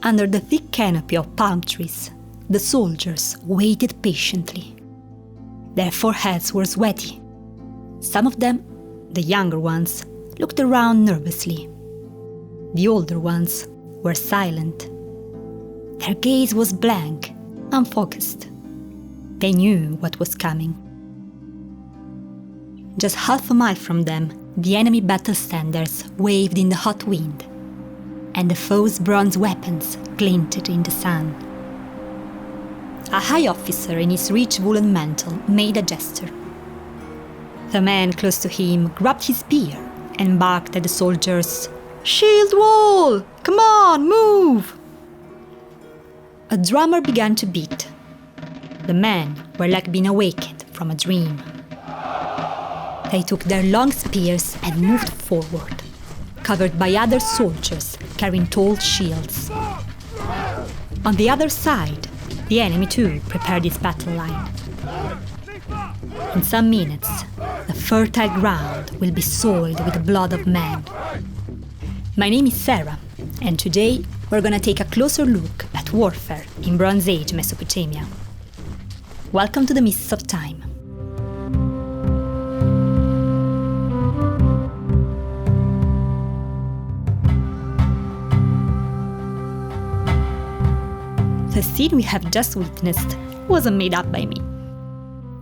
Under the thick canopy of palm trees, the soldiers waited patiently. Their foreheads were sweaty. Some of them, the younger ones, looked around nervously. The older ones were silent. Their gaze was blank, unfocused. They knew what was coming. Just half a mile from them, the enemy battle standards waved in the hot wind, and the foe's bronze weapons glinted in the sun. A high officer in his rich woolen mantle made a gesture. The man close to him grabbed his spear and barked at the soldiers, "Shield wall! Come on, move!" A drummer began to beat. The men were like being awakened from a dream. They took their long spears and moved forward, covered by other soldiers carrying tall shields. On the other side, the enemy too prepared its battle line. In some minutes, the fertile ground will be soiled with the blood of men. My name is Sarah, and today we're going to take a closer look at warfare in Bronze Age Mesopotamia. Welcome to the Mists of Time. The scene we have just witnessed wasn't made up by me.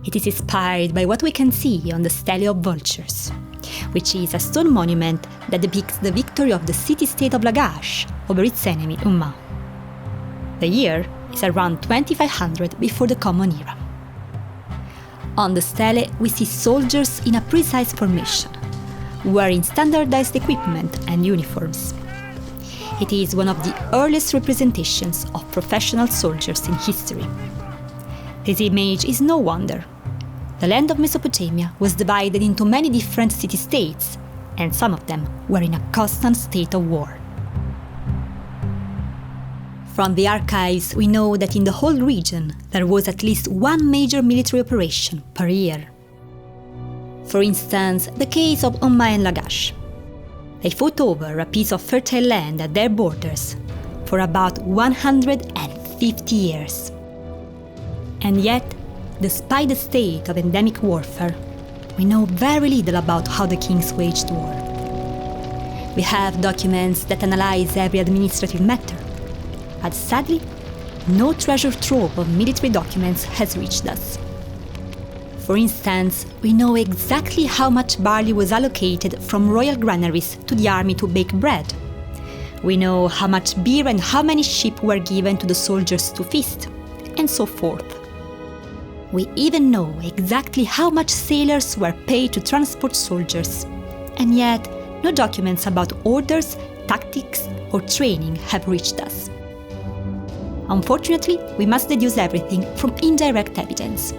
It is inspired by what we can see on the Stele of Vultures, which is a stone monument that depicts the victory of the city-state of Lagash over its enemy Ummah. The year is around 2500 before the Common Era. On the stele, we see soldiers in a precise formation, wearing standardized equipment and uniforms. It is one of the earliest representations of professional soldiers in history. This image is no wonder. The land of Mesopotamia was divided into many different city-states, and some of them were in a constant state of war. From the archives, we know that in the whole region there was at least one major military operation per year. For instance, the case of Ummah and Lagash. They fought over a piece of fertile land at their borders for about 150 years. And yet, despite the state of endemic warfare, we know very little about how the kings waged war. We have documents that analyze every administrative matter, but sadly, no treasure trove of military documents has reached us. For instance, we know exactly how much barley was allocated from royal granaries to the army to bake bread. We know how much beer and how many sheep were given to the soldiers to feast, and so forth. We even know exactly how much sailors were paid to transport soldiers, and yet no documents about orders, tactics, or training have reached us. Unfortunately, we must deduce everything from indirect evidence.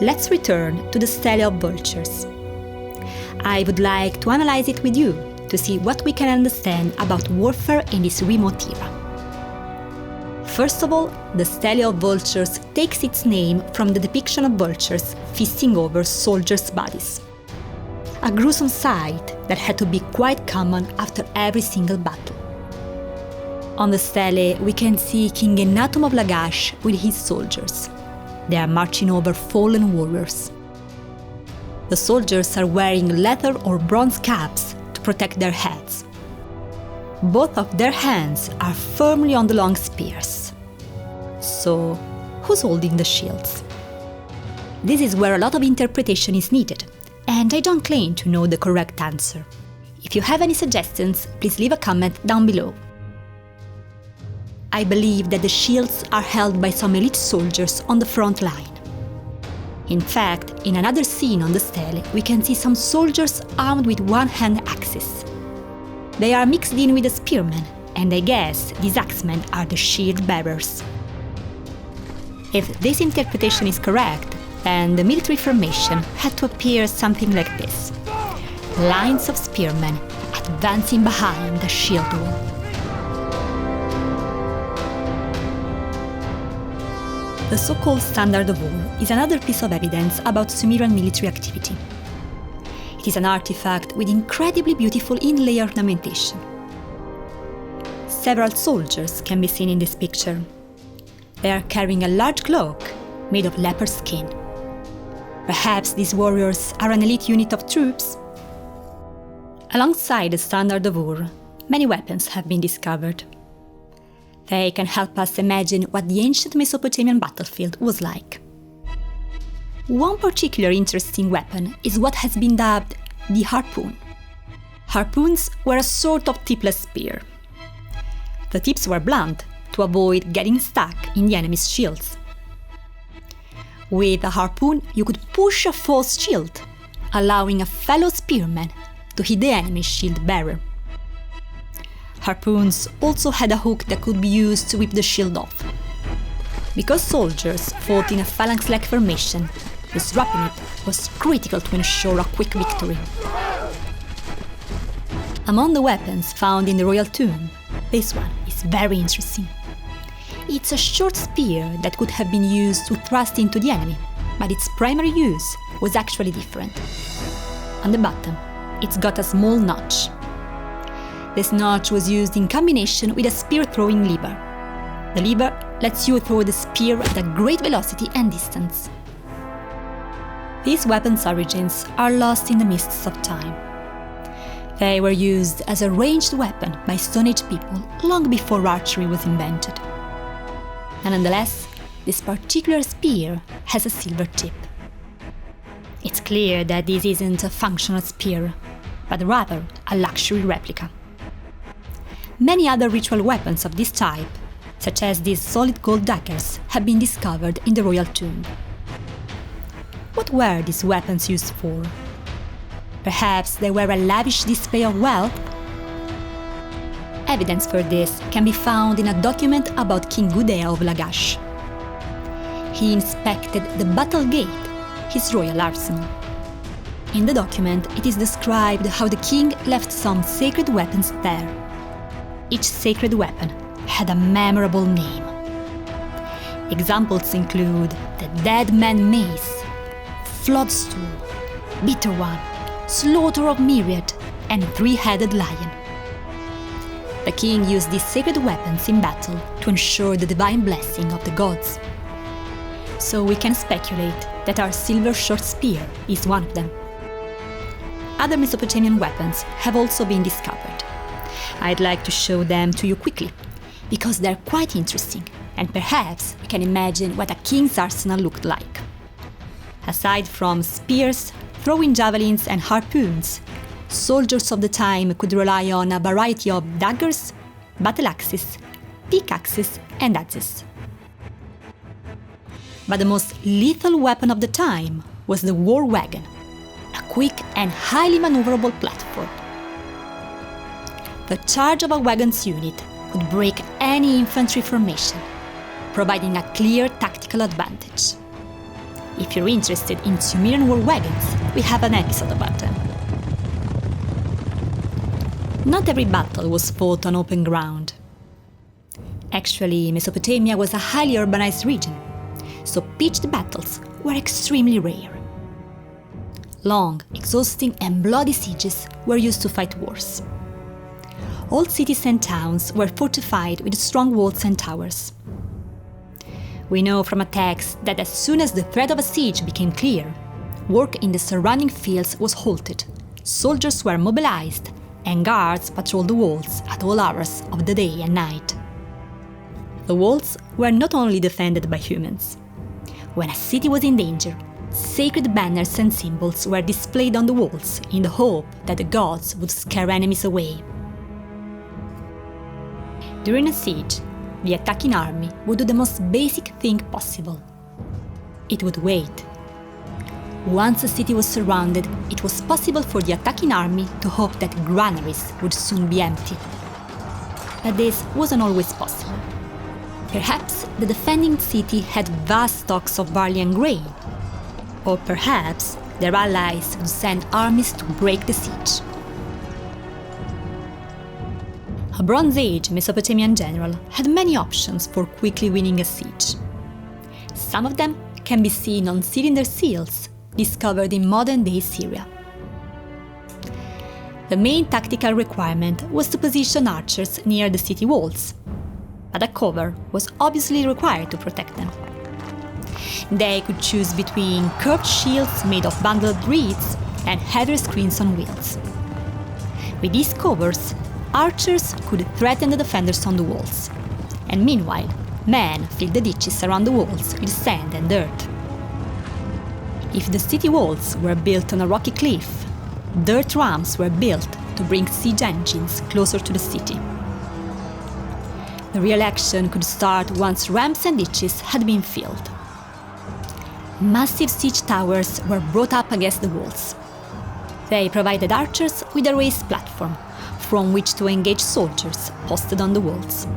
Let's return to the Stele of Vultures. I would like to analyze it with you to see what we can understand about warfare in this remote era. First of all, the Stele of Vultures takes its name from the depiction of vultures feasting over soldiers' bodies. A gruesome sight that had to be quite common after every single battle. On the stele, we can see King Ennatum of Lagash with his soldiers. They are marching over fallen warriors. The soldiers are wearing leather or bronze caps to protect their heads. Both of their hands are firmly on the long spears. So, who's holding the shields? This is where a lot of interpretation is needed, and I don't claim to know the correct answer. If you have any suggestions, please leave a comment down below. I believe that the shields are held by some elite soldiers on the front line. In fact, in another scene on the stele, we can see some soldiers armed with one-hand axes. They are mixed in with the spearmen, and I guess these axemen are the shield bearers. If this interpretation is correct, then the military formation had to appear something like this: lines of spearmen advancing behind the shield wall. The so-called Standard of War is another piece of evidence about Sumerian military activity. It is an artifact with incredibly beautiful inlay ornamentation. Several soldiers can be seen in this picture. They are carrying a large cloak made of leopard skin. Perhaps these warriors are an elite unit of troops? Alongside the standard of Ur, many weapons have been discovered. They can help us imagine what the ancient Mesopotamian battlefield was like. One particularly interesting weapon is what has been dubbed the harpoon. Harpoons were a sort of tipless spear. The tips were blunt to avoid getting stuck in the enemy's shields. With a harpoon, you could push a false shield, allowing a fellow spearman to hit the enemy's shield bearer. Harpoons also had a hook that could be used to whip the shield off. Because soldiers fought in a phalanx-like formation, disrupting it was critical to ensure a quick victory. Among the weapons found in the royal tomb, this one is very interesting. It's a short spear that could have been used to thrust into the enemy, but its primary use was actually different. On the bottom, it's got a small notch. This notch was used in combination with a spear-throwing lever. The lever lets you throw the spear at a great velocity and distance. These weapons' origins are lost in the mists of time. They were used as a ranged weapon by Stone Age people long before archery was invented. And nonetheless, this particular spear has a silver tip. It's clear that this isn't a functional spear, but rather a luxury replica. Many other ritual weapons of this type, such as these solid gold daggers, have been discovered in the royal tomb. What were these weapons used for? Perhaps they were a lavish display of wealth? Evidence for this can be found in a document about King Gudea of Lagash. He inspected the battle gate, his royal arsenal. In the document, it is described how the king left some sacred weapons there. Each sacred weapon had a memorable name. Examples include the Dead Man Mace, Floodstool, Bitter One, Slaughter of Myriad, and Three-Headed Lion. The king used these sacred weapons in battle to ensure the divine blessing of the gods. So we can speculate that our silver short spear is one of them. Other Mesopotamian weapons have also been discovered. I'd like to show them to you quickly, because they're quite interesting, and perhaps you can imagine what a king's arsenal looked like. Aside from spears, throwing javelins and harpoons, soldiers of the time could rely on a variety of daggers, battle axes, pickaxes, and adzes. But the most lethal weapon of the time was the war wagon, a quick and highly maneuverable platform. The charge of a wagon's unit could break any infantry formation, providing a clear tactical advantage. If you're interested in Sumerian war wagons, we have an episode about them. Not every battle was fought on open ground. Actually, Mesopotamia was a highly urbanized region, so pitched battles were extremely rare. Long, exhausting, and bloody sieges were used to fight wars. All cities and towns were fortified with strong walls and towers. We know from a text that as soon as the threat of a siege became clear, work in the surrounding fields was halted, soldiers were mobilized, and guards patrolled the walls at all hours of the day and night. The walls were not only defended by humans. When a city was in danger, sacred banners and symbols were displayed on the walls in the hope that the gods would scare enemies away. During a siege, the attacking army would do the most basic thing possible. It would wait. Once a city was surrounded, it was possible for the attacking army to hope that granaries would soon be empty. But this wasn't always possible. Perhaps the defending city had vast stocks of barley and grain. Or perhaps their allies would send armies to break the siege. A Bronze Age Mesopotamian general had many options for quickly winning a siege. Some of them can be seen on cylinder seals discovered in modern-day Syria. The main tactical requirement was to position archers near the city walls, but a cover was obviously required to protect them. They could choose between curved shields made of bundled reeds and heavier screens on wheels. With these covers, archers could threaten the defenders on the walls, and meanwhile, men filled the ditches around the walls with sand and dirt. If the city walls were built on a rocky cliff, dirt ramps were built to bring siege engines closer to the city. The real action could start once ramps and ditches had been filled. Massive siege towers were brought up against the walls. They provided archers with a raised platform from which to engage soldiers posted on the walls.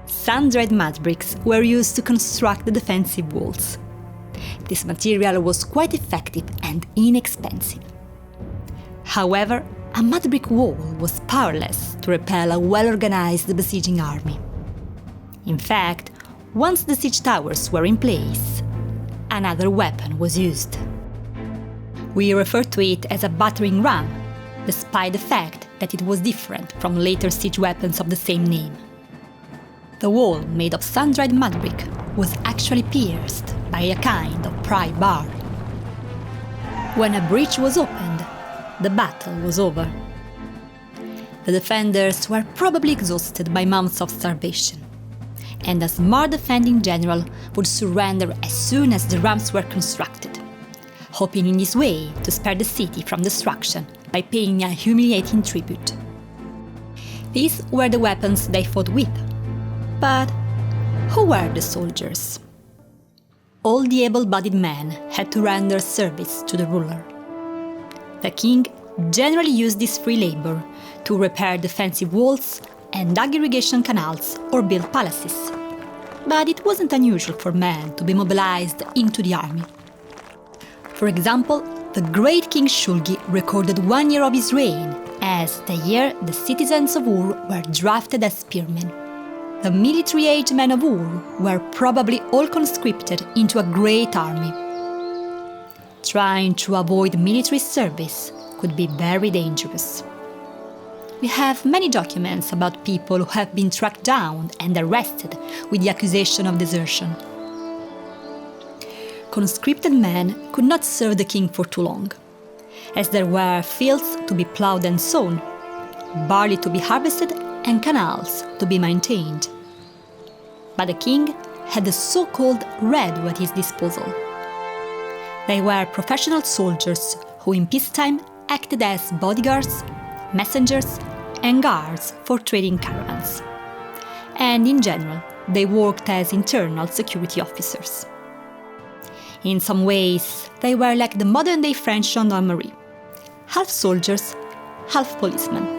Sun-dried mud bricks were used to construct the defensive walls. This material was quite effective and inexpensive. However, a mud brick wall was powerless to repel a well-organized besieging army. In fact, once the siege towers were in place, another weapon was used. We refer to it as a battering ram, despite the fact that it was different from later siege weapons of the same name. The wall made of sun-dried mud brick was actually pierced by a kind of pry bar. When a breach was opened, the battle was over. The defenders were probably exhausted by months of starvation, and a smart defending general would surrender as soon as the ramps were constructed, hoping in this way to spare the city from destruction by paying a humiliating tribute. These were the weapons they fought with. But who were the soldiers? All the able-bodied men had to render service to the ruler. The king generally used this free labor to repair defensive walls and dug irrigation canals or build palaces. But it wasn't unusual for men to be mobilized into the army. For example, the great King Shulgi recorded 1 year of his reign as the year the citizens of Ur were drafted as spearmen. The military-age men of Ur were probably all conscripted into a great army. Trying to avoid military service could be very dangerous. We have many documents about people who have been tracked down and arrested with the accusation of desertion. Conscripted men could not serve the king for too long, as there were fields to be plowed and sown, barley to be harvested, and canals to be maintained. But the king had the so-called redu at his disposal. They were professional soldiers who in peacetime acted as bodyguards, messengers, and guards for trading caravans. And in general, they worked as internal security officers. In some ways, they were like the modern-day French gendarmerie, half soldiers, half policemen.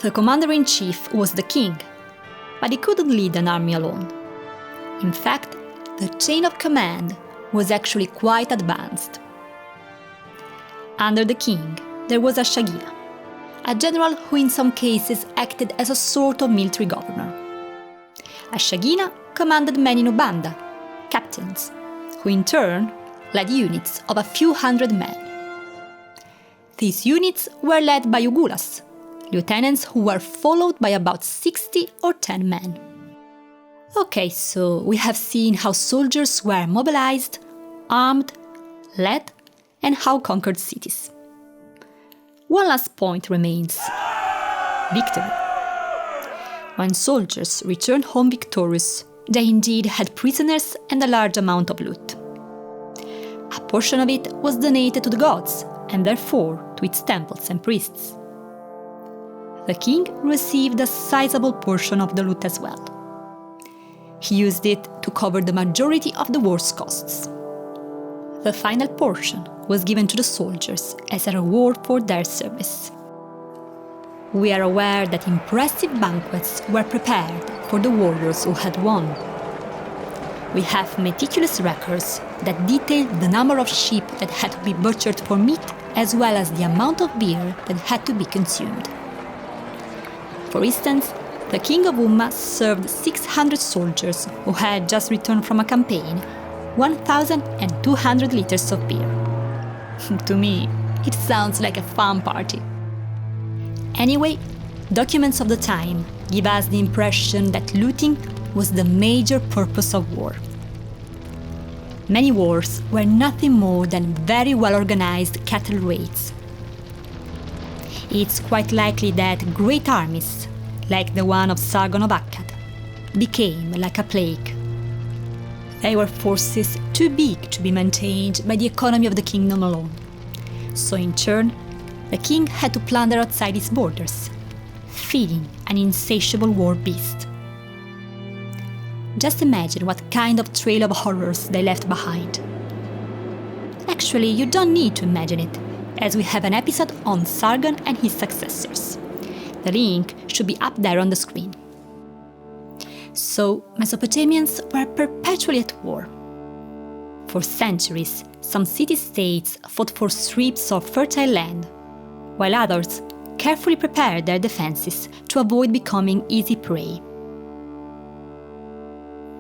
The commander-in-chief was the king, but he couldn't lead an army alone. In fact, the chain of command was actually quite advanced. Under the king, there was a shagina, a general who in some cases acted as a sort of military governor. A shagina commanded many nobanda, captains, who in turn led units of a few hundred men. These units were led by ugulas, lieutenants who were followed by about 60 or 10 men. Okay, so we have seen how soldiers were mobilized, armed, led, and how conquered cities. One last point remains: victory. When soldiers returned home victorious, they indeed had prisoners and a large amount of loot. A portion of it was donated to the gods, and therefore to its temples and priests. The king received a sizable portion of the loot as well. He used it to cover the majority of the war's costs. The final portion was given to the soldiers as a reward for their service. We are aware that impressive banquets were prepared for the warriors who had won. We have meticulous records that detail the number of sheep that had to be butchered for meat, as well as the amount of beer that had to be consumed. For instance, The king of Umma served 600 soldiers who had just returned from a campaign 1,200 liters of beer. To me, it sounds like a fun party. Anyway, documents of the time give us the impression that looting was the major purpose of war. Many wars were nothing more than very well-organized cattle raids. It's quite likely that great armies, like the one of Sargon of Akkad, became like a plague. They were forces too big to be maintained by the economy of the kingdom alone. So in turn, the king had to plunder outside its borders, feeding an insatiable war beast. Just imagine what kind of trail of horrors they left behind. Actually, you don't need to imagine it, as we have an episode on Sargon and his successors. The link should be up there on the screen. So, Mesopotamians were perpetually at war. For centuries, some city-states fought for strips of fertile land, while others carefully prepared their defenses to avoid becoming easy prey.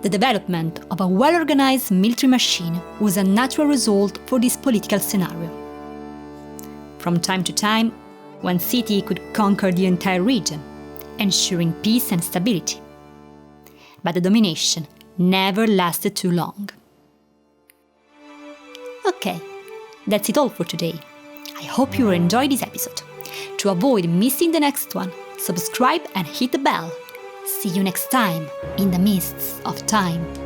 The development of a well-organized military machine was a natural result for this political scenario. From time to time, one city could conquer the entire region, ensuring peace and stability. But the domination never lasted too long. Okay, that's it all for today. I hope you enjoyed this episode. To avoid missing the next one, subscribe and hit the bell. See you next time in the mists of time.